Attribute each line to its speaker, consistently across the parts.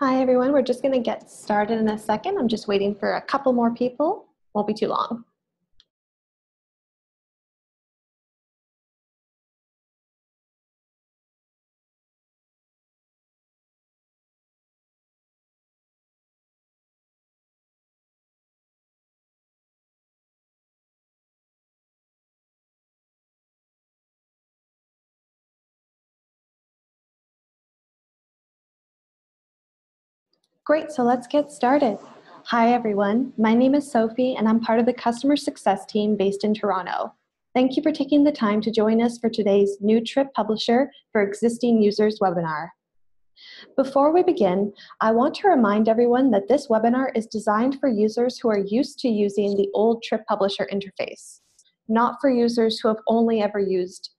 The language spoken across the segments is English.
Speaker 1: Hi everyone, we're just going to get started in a second. I'm just waiting for a couple more people. Won't be too long. Great, so let's get started. Hi everyone, my name is Sophie and I'm part of the customer success team based in Toronto. Thank you for taking the time to join us for today's New Trip Publisher for Existing Users webinar. Before we begin, I want to remind everyone that this webinar is designed for users who are used to using the old Trip Publisher interface, not for users who have only ever used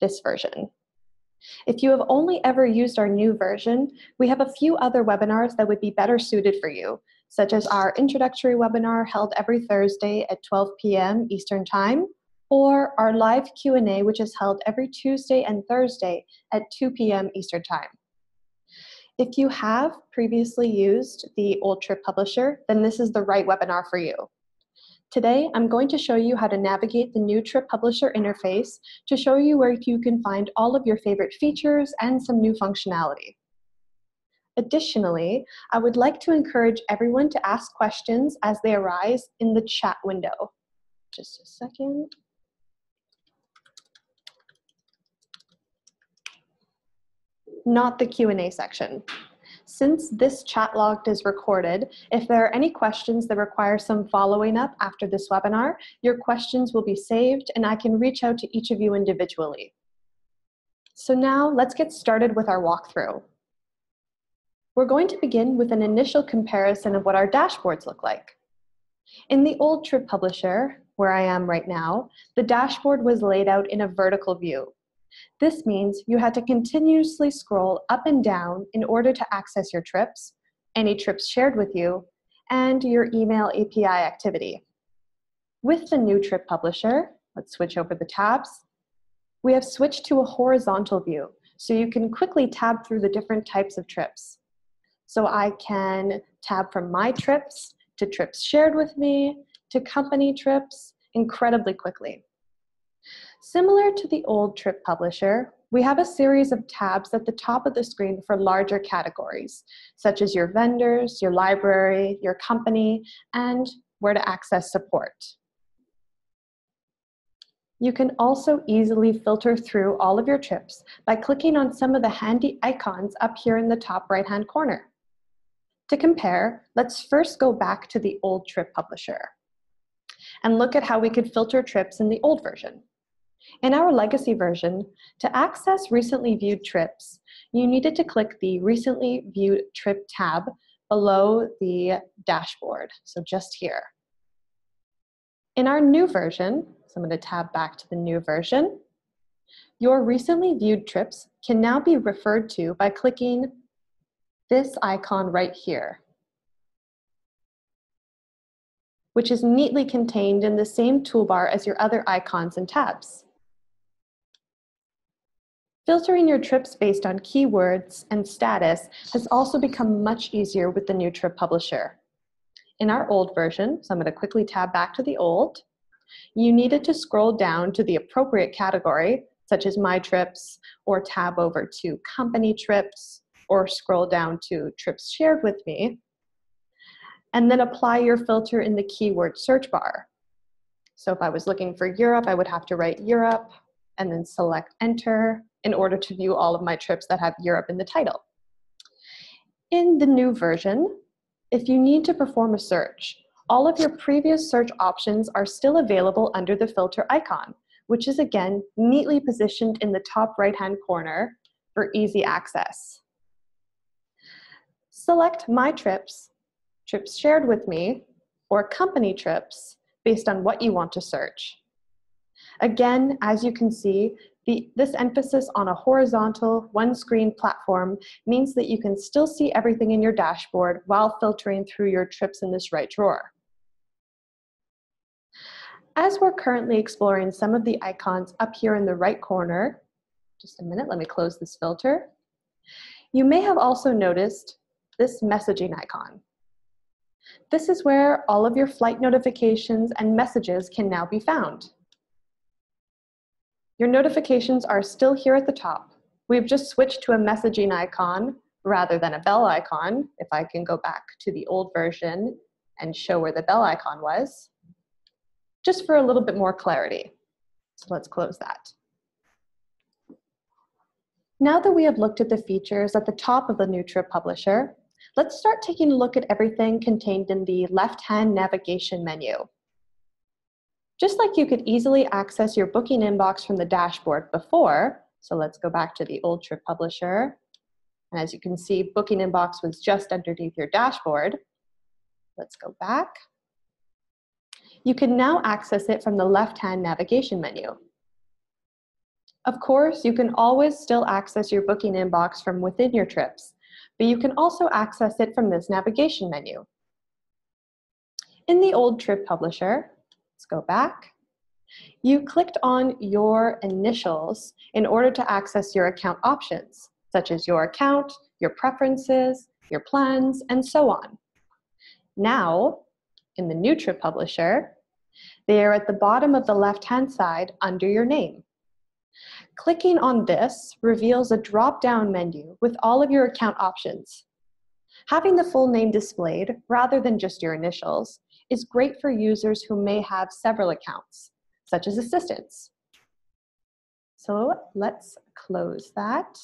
Speaker 1: this version. If you have only ever used our new version, we have a few other webinars that would be better suited for you, such as our introductory webinar held every Thursday at 12 p.m. Eastern Time, or our live Q&A, which is held every Tuesday and Thursday at 2 p.m. Eastern Time. If you have previously used the old Trip Publisher, then this is the right webinar for you. Today, I'm going to show you how to navigate the new Trip Publisher interface to show you where you can find all of your favorite features and some new functionality. Additionally, I would like to encourage everyone to ask questions as they arise in the chat window. Just a second. Not the Q&A section. Since this chat log is recorded, if there are any questions that require some following up after this webinar, your questions will be saved and I can reach out to each of you individually. So now let's get started with our walkthrough. We're going to begin with an initial comparison of what our dashboards look like. In the old Trip Publisher, where I am right now, the dashboard was laid out in a vertical view. This means you had to continuously scroll up and down in order to access your trips, any trips shared with you, and your email API activity. With the new Trip Publisher, let's switch over the tabs, we have switched to a horizontal view, so you can quickly tab through the different types of trips. So I can tab from my trips to trips shared with me to company trips incredibly quickly. Similar to the old Trip Publisher, we have a series of tabs at the top of the screen for larger categories, such as your vendors, your library, your company, and where to access support. You can also easily filter through all of your trips by clicking on some of the handy icons up here in the top right-hand corner. To compare, let's first go back to the old Trip Publisher and look at how we could filter trips in the old version. In our legacy version, to access recently viewed trips, you needed to click the Recently Viewed Trip tab below the dashboard, so just here. In our new version, so I'm going to tab back to the new version, your recently viewed trips can now be referred to by clicking this icon right here, which is neatly contained in the same toolbar as your other icons and tabs. Filtering your trips based on keywords and status has also become much easier with the new Trip Publisher. In our old version, so I'm going to quickly tab back to the old, you needed to scroll down to the appropriate category, such as My Trips, or tab over to Company Trips, or scroll down to Trips Shared with Me, and then apply your filter in the keyword search bar. So if I was looking for Europe, I would have to write Europe, and then select Enter in order to view all of my trips that have Europe in the title. In the new version, if you need to perform a search, all of your previous search options are still available under the filter icon, which is again neatly positioned in the top right-hand corner for easy access. Select My Trips, Trips Shared with Me, or Company Trips based on what you want to search. Again, as you can see, this emphasis on a horizontal, one-screen platform means that you can still see everything in your dashboard while filtering through your trips in this right drawer. As we're currently exploring some of the icons up here in the right corner, just a minute, let me close this filter. You may have also noticed this messaging icon. This is where all of your flight notifications and messages can now be found. Your notifications are still here at the top. We've just switched to a messaging icon rather than a bell icon. If I can go back to the old version and show where the bell icon was, just for a little bit more clarity. So let's close that. Now that we have looked at the features at the top of the new trip publisher, let's start taking a look at everything contained in the left-hand navigation menu. Just like you could easily access your booking inbox from the dashboard before, so let's go back to the old trip publisher. And as you can see, booking inbox was just underneath your dashboard. Let's go back. You can now access it from the left-hand navigation menu. Of course, you can always still access your booking inbox from within your trips, but you can also access it from this navigation menu. In the old trip publisher, let's go back. You clicked on your initials in order to access your account options, such as your account, your preferences, your plans, and so on. Now, in the new trip publisher, they are at the bottom of the left-hand side under your name. Clicking on this reveals a drop-down menu with all of your account options. Having the full name displayed, rather than just your initials, is great for users who may have several accounts, such as assistants. So let's close that,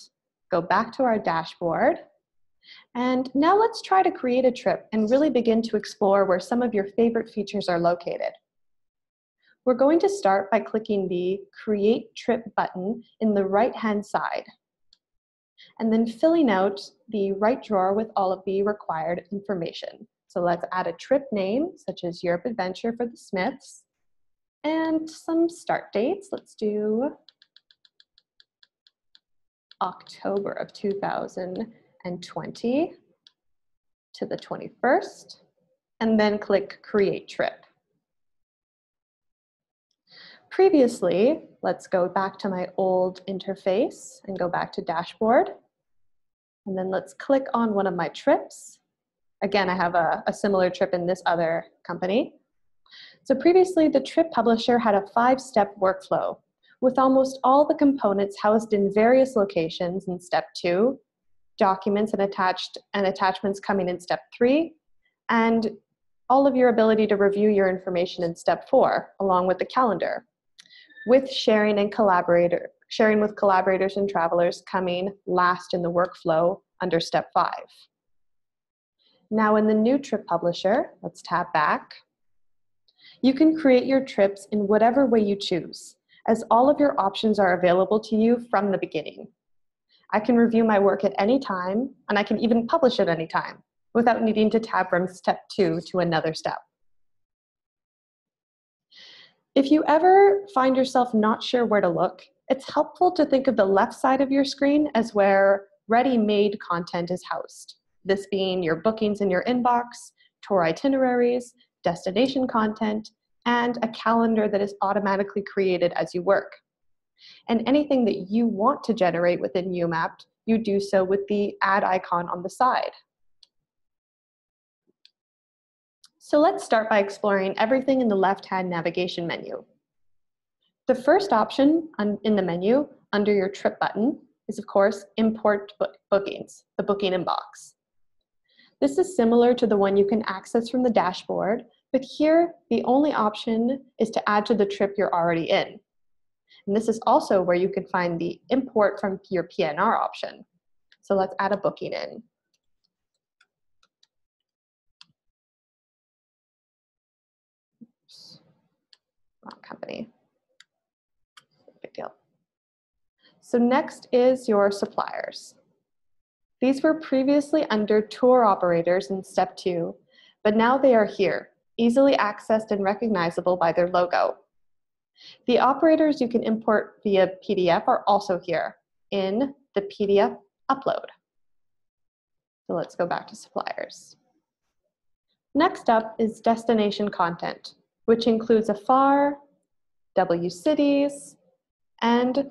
Speaker 1: go back to our dashboard, and now let's try to create a trip and really begin to explore where some of your favorite features are located. We're going to start by clicking the Create Trip button in the right-hand side, and then filling out the right drawer with all of the required information. So let's add a trip name, such as Europe Adventure for the Smiths, and some start dates. Let's do October of 2020 to the 21st, and then click Create Trip. Previously, let's go back to my old interface and go back to dashboard. And then let's click on one of my trips. Again, I have a similar trip in this other company. So previously, the trip publisher had a 5-step workflow with almost all the components housed in various locations in step 2, documents and attachments coming in step 3, and all of your ability to review your information in step 4, along with the calendar, with sharing with collaborators and travelers coming last in the workflow under step 5. Now in the new trip publisher, let's tab back. You can create your trips in whatever way you choose, as all of your options are available to you from the beginning. I can review my work at any time, and I can even publish at any time without needing to tab from step 2 to another step. If you ever find yourself not sure where to look, it's helpful to think of the left side of your screen as where ready-made content is housed. This being your bookings in your inbox, tour itineraries, destination content, and a calendar that is automatically created as you work. And anything that you want to generate within Umapped, you do so with the add icon on the side. So let's start by exploring everything in the left-hand navigation menu. The first option in the menu under your trip button is, of course, Import Bookings, the booking inbox. This is similar to the one you can access from the dashboard, but here the only option is to add to the trip you're already in. And this is also where you can find the import from your PNR option. So let's add a booking in. Oops. Wrong company. Big deal. So next is your suppliers. These were previously under tour operators in step 2, but now they are here, easily accessed and recognizable by their logo. The operators you can import via PDF are also here in the PDF upload. So let's go back to suppliers. Next up is destination content, which includes AFAR, W cities, and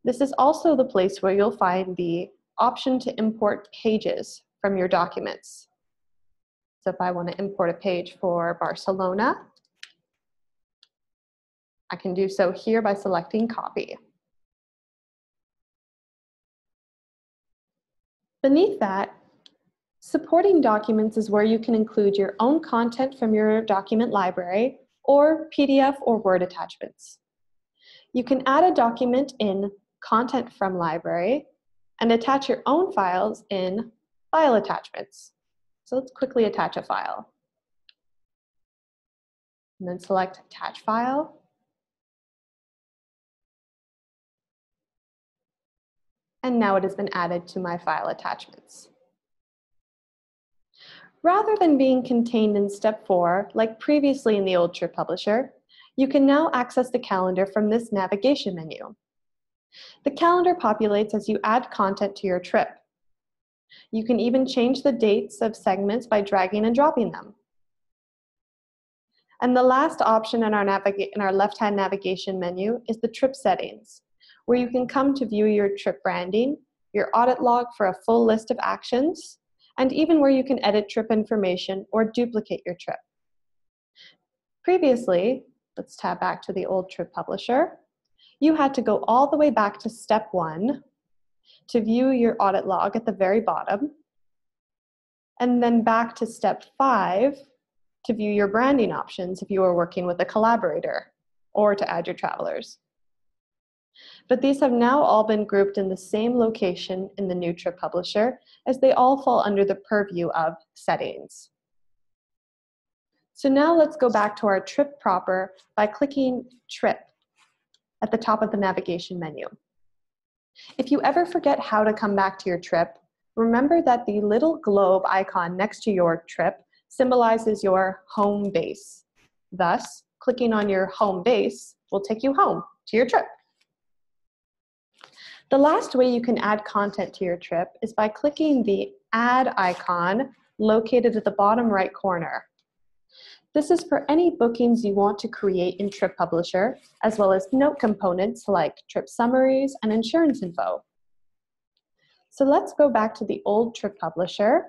Speaker 1: this is also the place where you'll find the option to import pages from your documents. So if I want to import a page for Barcelona, I can do so here by selecting copy. Beneath that, supporting documents is where you can include your own content from your document library or PDF or Word attachments. You can add a document in Content from Library and attach your own files in File Attachments. So let's quickly attach a file. And then select Attach File. And now it has been added to my file attachments. Rather than being contained in step 4, like previously in the old trip publisher, you can now access the calendar from this navigation menu. The calendar populates as you add content to your trip. You can even change the dates of segments by dragging and dropping them. And the last option in our left-hand navigation menu is the trip settings, where you can come to view your trip branding, your audit log for a full list of actions, and even where you can edit trip information or duplicate your trip. Previously, let's tab back to the old trip publisher, you had to go all the way back to step 1 to view your audit log at the very bottom, and then back to step 5 to view your branding options if you are working with a collaborator or to add your travelers. But these have now all been grouped in the same location in the new trip publisher, as they all fall under the purview of settings. So now let's go back to our trip proper by clicking Trip at the top of the navigation menu. If you ever forget how to come back to your trip, remember that the little globe icon next to your trip symbolizes your home base. Thus, clicking on your home base will take you home to your trip. The last way you can add content to your trip is by clicking the Add icon located at the bottom right corner. This is for any bookings you want to create in Trip Publisher, as well as note components like trip summaries and insurance info. So let's go back to the old Trip Publisher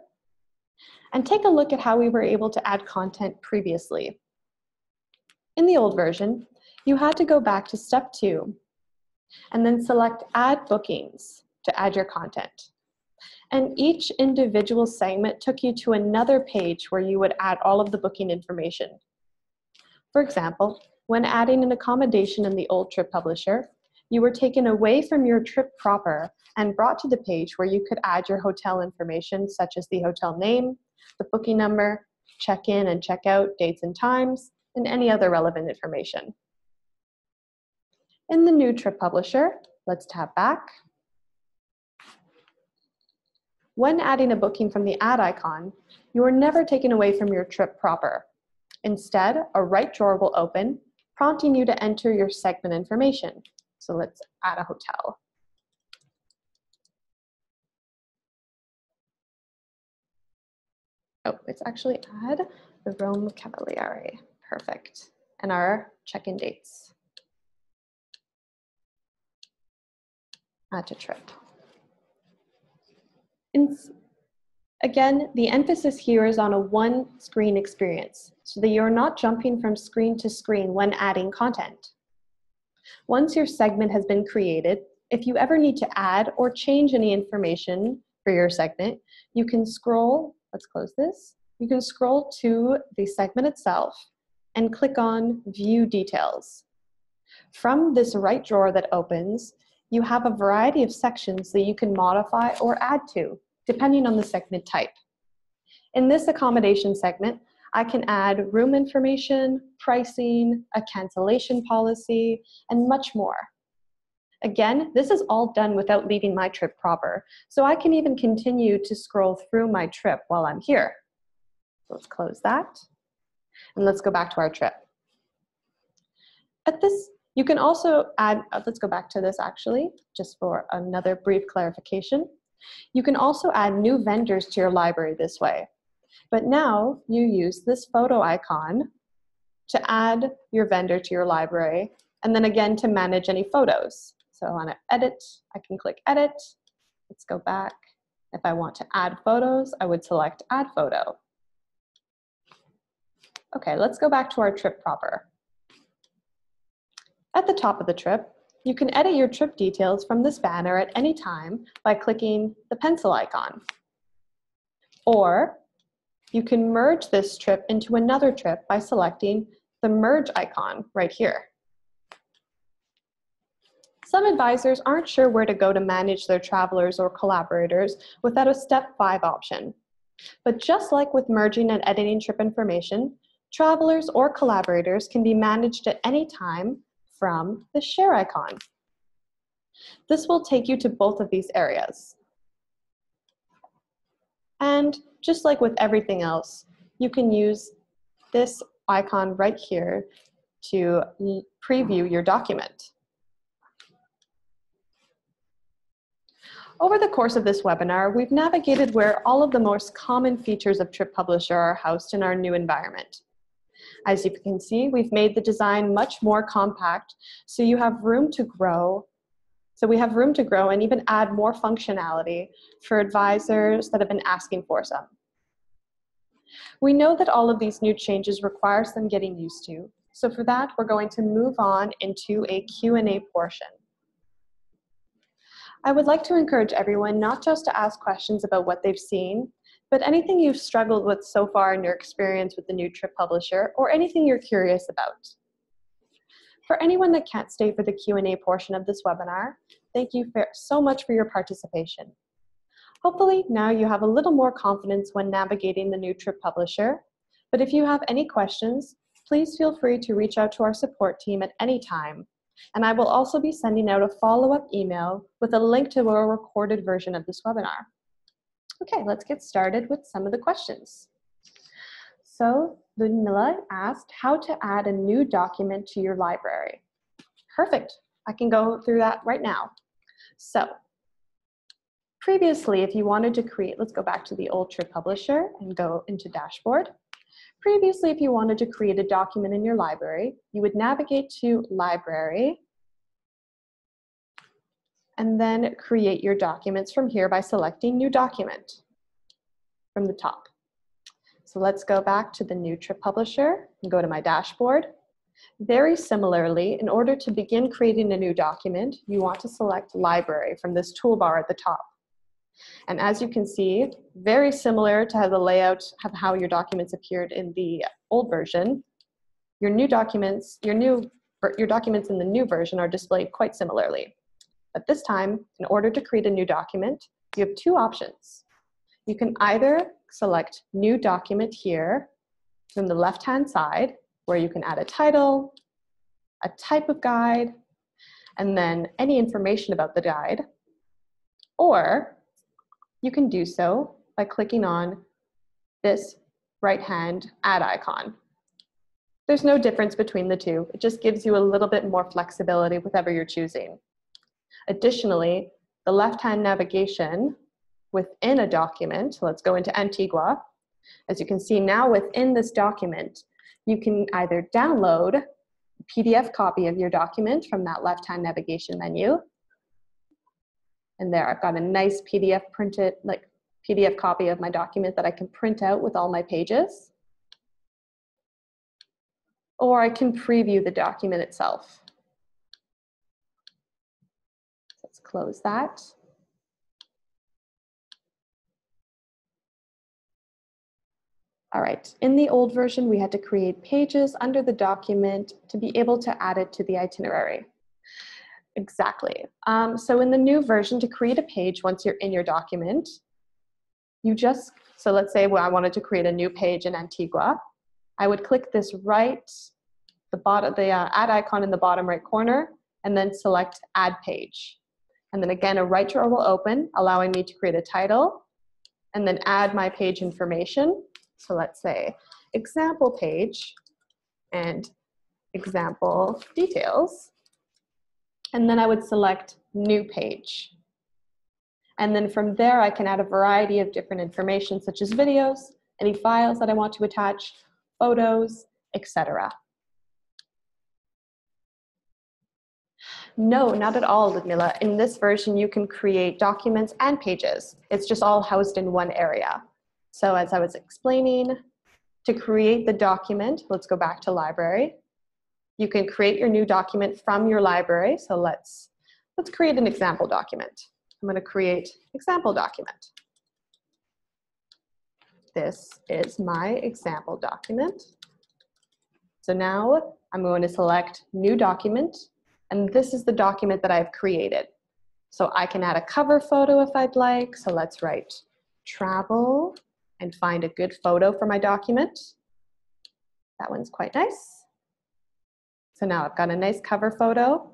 Speaker 1: and take a look at how we were able to add content previously. In the old version, you had to go back to step 2 and then select Add Bookings to add your content. And each individual segment took you to another page where you would add all of the booking information. For example, when adding an accommodation in the old Trip Publisher, you were taken away from your trip proper and brought to the page where you could add your hotel information, such as the hotel name, the booking number, check-in and check-out dates and times, and any other relevant information. In the new Trip Publisher, let's tab back. When adding a booking from the Add icon, you are never taken away from your trip proper. Instead, a right drawer will open, prompting you to enter your segment information. So let's add a hotel. Oh, it's actually add the Rome Cavaliere. Perfect. And our check-in dates. Add to trip. Again, the emphasis here is on a one-screen experience, so that you're not jumping from screen to screen when adding content. Once your segment has been created, if you ever need to add or change any information for your segment, you can scroll, let's close this, you can scroll to the segment itself and click on View Details. From this right drawer that opens, you have a variety of sections that you can modify or add to, depending on the segment type. In this accommodation segment, I can add room information, pricing, a cancellation policy, and much more. Again, this is all done without leaving my trip proper, so I can even continue to scroll through my trip while I'm here. So let's close that, and let's go back to our trip. At this, you can also add, let's go back to this actually, just for another brief clarification. You can also add new vendors to your library this way. But now you use this photo icon to add your vendor to your library, and then again to manage any photos. So I want to edit, I can click edit. Let's go back If I want to add photos, I would select Add Photo. Okay, let's go back to our trip proper. At the top of the trip, you can edit your trip details from this banner at any time by clicking the pencil icon. Or you can merge this trip into another trip by selecting the merge icon right here. Some advisors aren't sure where to go to manage their travelers or collaborators without a step 5 option. But just like with merging and editing trip information, travelers or collaborators can be managed at any time from the share icon. This will take you to both of these areas. And just like with everything else, you can use this icon right here to preview your document. Over the course of this webinar, we've navigated where all of the most common features of Trip Publisher are housed in our new environment. As you can see, we've made the design much more compact, so you have room to grow. So we have room to grow and even add more functionality for advisors that have been asking for some. We know that all of these new changes require some getting used to. So for that, we're going to move on into a Q&A portion. I would like to encourage everyone not just to ask questions about what they've seen, but anything you've struggled with so far in your experience with the new Trip Publisher, or anything you're curious about. For anyone that can't stay for the Q&A portion of this webinar, thank you so much for your participation. Hopefully now you have a little more confidence when navigating the new Trip Publisher, but if you have any questions, please feel free to reach out to our support team at any time. And I will also be sending out a follow-up email with a link to a recorded version of this webinar. Okay, let's get started with some of the questions. So Ludmilla asked how to add a new document to your library. Perfect, I can go through that right now. So previously, if you wanted to create, let's go back to the old Trip Publisher and go into Dashboard. Previously, if you wanted to create a document in your library, you would navigate to Library and then create your documents from here by selecting New Document from the top. So let's go back to the new Trip Publisher and go to my dashboard. Very similarly, in order to begin creating a new document, you want to select Library from this toolbar at the top. And as you can see, very similar to how the layout of how your documents appeared in the old version, your documents in the new version are displayed quite similarly. But this time, in order to create a new document, you have two options. You can either select New Document here from the left-hand side, where you can add a title, a type of guide, and then any information about the guide, or you can do so by clicking on this right-hand add icon. There's no difference between the two. It just gives you a little bit more flexibility with whatever you're choosing. Additionally, the left-hand navigation within a document, so let's go into Antigua. As you can see now within this document, you can either download a PDF copy of your document from that left-hand navigation menu. And there, I've got a nice PDF copy of my document that I can print out with all my pages. Or I can preview the document itself. Let's close that. All right, in the old version, we had to create pages under the document to be able to add it to the itinerary. Exactly. So in the new version, to create a page once you're in your document, so let's say I wanted to create a new page in Antigua. I would click this add icon in the bottom right corner, and then select Add Page. And then again, a right drawer will open, allowing me to create a title, and then add my page information. So let's say example page and example details. And then I would select New Page. And then from there, I can add a variety of different information, such as videos, any files that I want to attach, photos, etc. No, not at all, Ludmila. In this version, you can create documents and pages. It's just all housed in one area. So as I was explaining, to create the document, let's go back to library. You can create your new document from your library. So let's create an example document. I'm going to create example document. This is my example document. So now I'm going to select new document, and this is the document that I've created. So I can add a cover photo if I'd like. So let's write travel and find a good photo for my document. That one's quite nice. So now I've got a nice cover photo.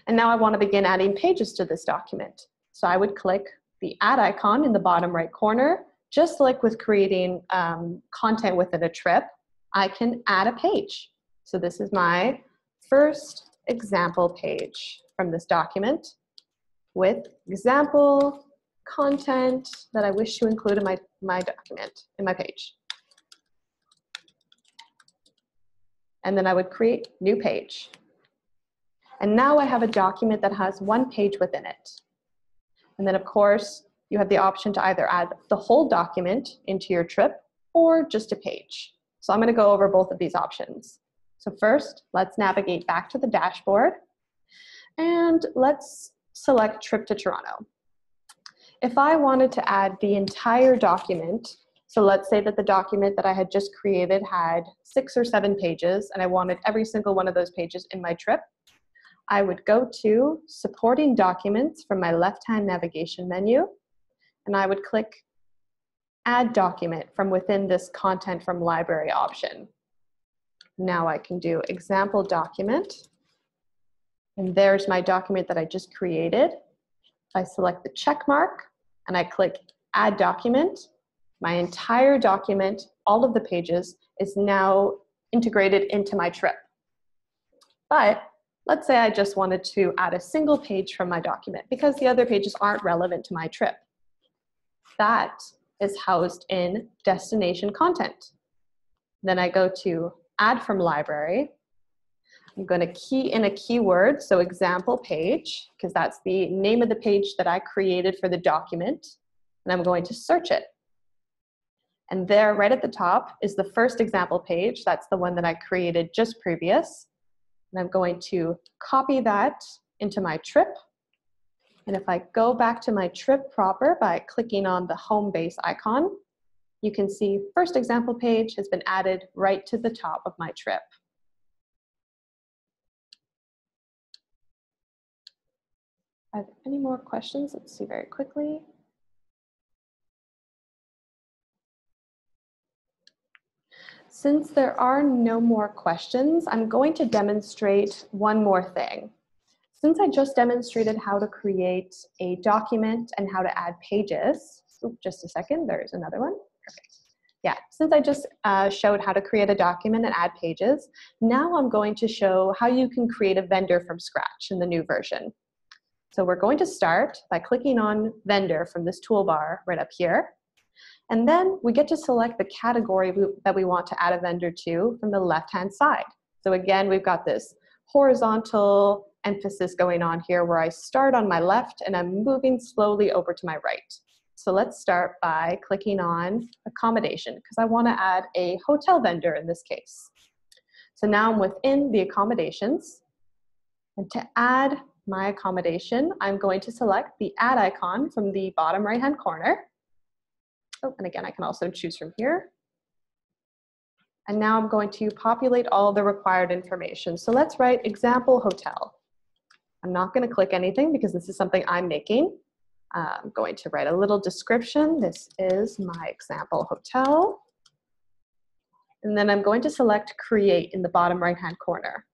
Speaker 1: And now I want to begin adding pages to this document. So I would click the add icon in the bottom right corner. Just like with creating content within a trip, I can add a page. So this is my first example page from this document with example content that I wish to include in my document, in my page. And then I would create new page. And now I have a document that has one page within it. And then of course, you have the option to either add the whole document into your trip or just a page. So I'm going to go over both of these options. So first, let's navigate back to the dashboard and let's select Trip to Toronto. If I wanted to add the entire document, so let's say that the document that I had just created had 6 or 7 pages and I wanted every single one of those pages in my trip, I would go to Supporting Documents from my left-hand navigation menu, and I would click Add Document from within this Content from Library option. Now I can do Example Document, and there's my document that I just created. I select the check mark, and I click Add Document. My entire document, all of the pages, is now integrated into my trip. But let's say I just wanted to add a single page from my document because the other pages aren't relevant to my trip. That is housed in Destination Content. Then I go to Add from Library. I'm going to key in a keyword, so example page, because that's the name of the page that I created for the document, and I'm going to search it. And there, right at the top, is the first example page. That's the one that I created just previous. And I'm going to copy that into my trip. And if I go back to my trip proper by clicking on the home base icon, you can see first example page has been added right to the top of my trip. Are there any more questions? Let's see very quickly. Since there are no more questions, I'm going to demonstrate one more thing. Since I just demonstrated how to create a document and how to add pages, just a second, there's another one. Perfect. Yeah, since I just showed how to create a document and add pages, now I'm going to show how you can create a vendor from scratch in the new version. So we're going to start by clicking on vendor from this toolbar right up here. And then we get to select the category that we want to add a vendor to from the left-hand side. So again, we've got this horizontal emphasis going on here where I start on my left and I'm moving slowly over to my right. So let's start by clicking on accommodation because I want to add a hotel vendor in this case. So now I'm within the accommodations, and to add my accommodation, I'm going to select the add icon from the bottom right-hand corner. Oh, and again, I can also choose from here. And now I'm going to populate all the required information. So let's write example hotel. I'm not going to click anything because this is something I'm making. I'm going to write a little description. This is my example hotel. And then I'm going to select create in the bottom right-hand corner.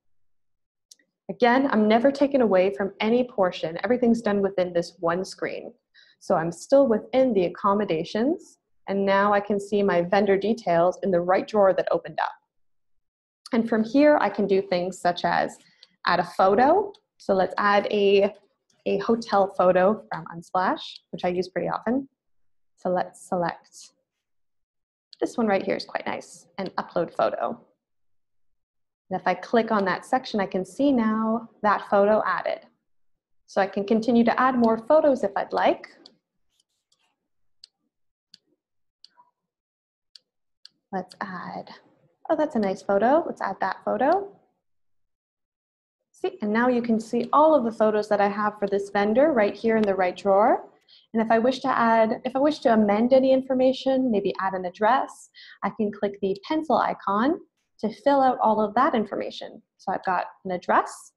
Speaker 1: Again, I'm never taken away from any portion. Everything's done within this one screen. So I'm still within the accommodations, and now I can see my vendor details in the right drawer that opened up. And from here, I can do things such as add a photo. So let's add a hotel photo from Unsplash, which I use pretty often. So let's select this one right here is quite nice, and upload photo. And if I click on that section, I can see now that photo added. So I can continue to add more photos if I'd like. Let's add, oh, that's a nice photo. Let's add that photo. See, and now you can see all of the photos that I have for this vendor right here in the right drawer. And if I wish to amend any information, maybe add an address, I can click the pencil icon to fill out all of that information. So I've got an address.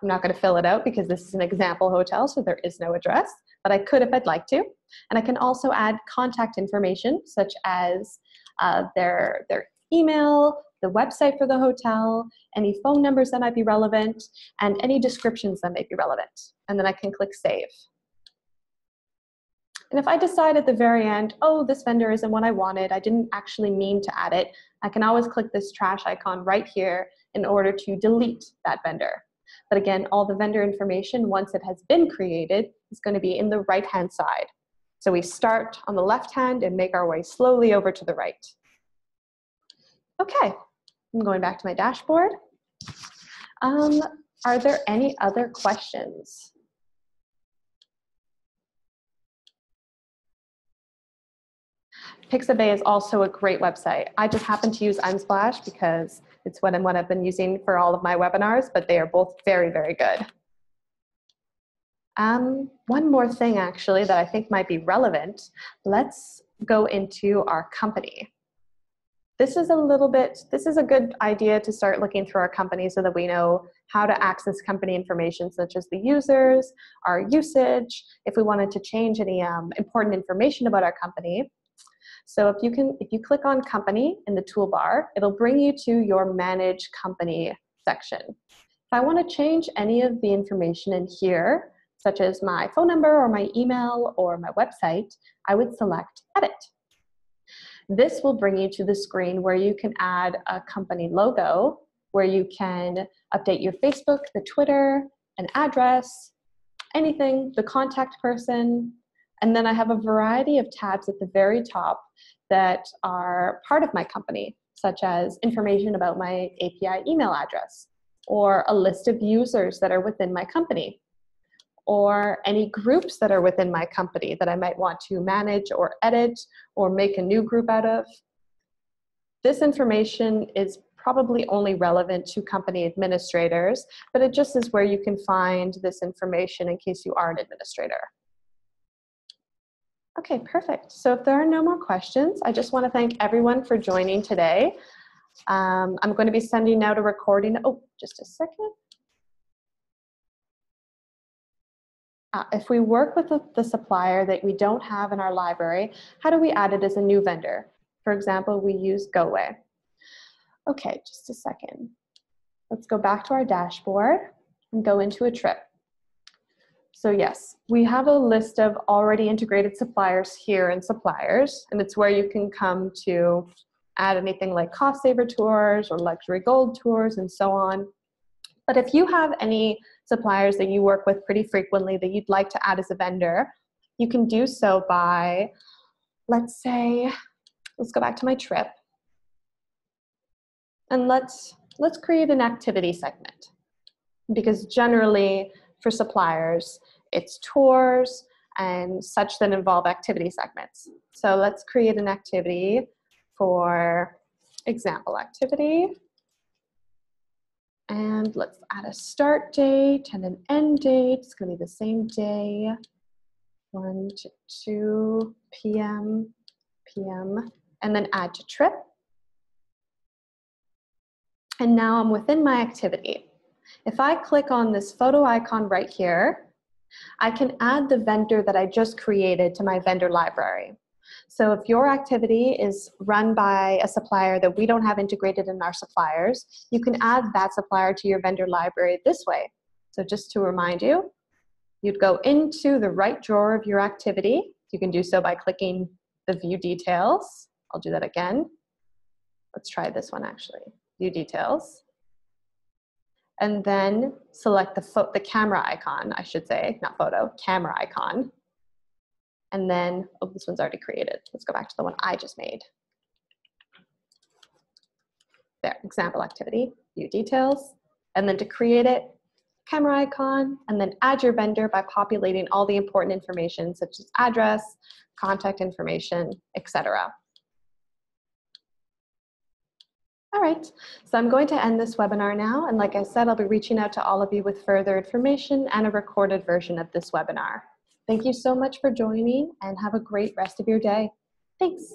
Speaker 1: I'm not going to fill it out because this is an example hotel, so there is no address, but I could if I'd like to. And I can also add contact information such as their email, the website for the hotel, any phone numbers that might be relevant, and any descriptions that might be relevant. And then I can click Save. And if I decide at the very end, oh, this vendor isn't what I wanted, I didn't actually mean to add it, I can always click this trash icon right here in order to delete that vendor. But again, all the vendor information, once it has been created, is going to be in the right-hand side. So we start on the left hand and make our way slowly over to the right. Okay, I'm going back to my dashboard. Are there any other questions? Pixabay is also a great website. I just happen to use Unsplash because it's what I've been using for all of my webinars, but they are both very, very good. One more thing actually that I think might be relevant. Let's go into our company. This is a good idea to start looking through our company so that we know how to access company information such as the users, our usage, if we wanted to change any important information about our company. So if you click on company in the toolbar, it'll bring you to your manage company section. If I want to change any of the information in here, such as my phone number or my email or my website, I would select edit. This will bring you to the screen where you can add a company logo, where you can update your Facebook, the Twitter, an address, anything, the contact person. And then I have a variety of tabs at the very top that are part of my company, such as information about my API email address, or a list of users that are within my company, or any groups that are within my company that I might want to manage or edit or make a new group out of. This information is probably only relevant to company administrators, but it just is where you can find this information in case you are an administrator. Okay, perfect. So if there are no more questions, I just want to thank everyone for joining today. I'm going to be sending out a recording. Oh, just a second. If we work with the supplier that we don't have in our library, how do we add it as a new vendor? For example, we use GoWay. Okay, just a second. Let's go back to our dashboard and go into a trip. So yes, we have a list of already integrated suppliers here in suppliers, and it's where you can come to add anything like cost saver tours or luxury gold tours and so on. But if you have any suppliers that you work with pretty frequently that you'd like to add as a vendor, you can do so by, let's go back to my trip. And let's create an activity segment, because generally for suppliers, it's tours and such that involve activity segments. So let's create an activity for example activity. And let's add a start date and an end date. It's going to be the same day, 1 to 2 p.m., and then add to trip. And now I'm within my activity. If I click on this photo icon right here, I can add the vendor that I just created to my vendor library. So if your activity is run by a supplier that we don't have integrated in our suppliers, you can add that supplier to your vendor library this way. So just to remind you, you'd go into the right drawer of your activity. You can do so by clicking the View Details. I'll do that again. Let's try this one actually. View Details. And then select the camera icon, I should say, not photo, camera icon. And then, oh, this one's already created. Let's go back to the one I just made. There, example activity, view details. And then to create it, camera icon, and then add your vendor by populating all the important information such as address, contact information, etc. All right, so I'm going to end this webinar now, and like I said, I'll be reaching out to all of you with further information and a recorded version of this webinar. Thank you so much for joining, and have a great rest of your day. Thanks.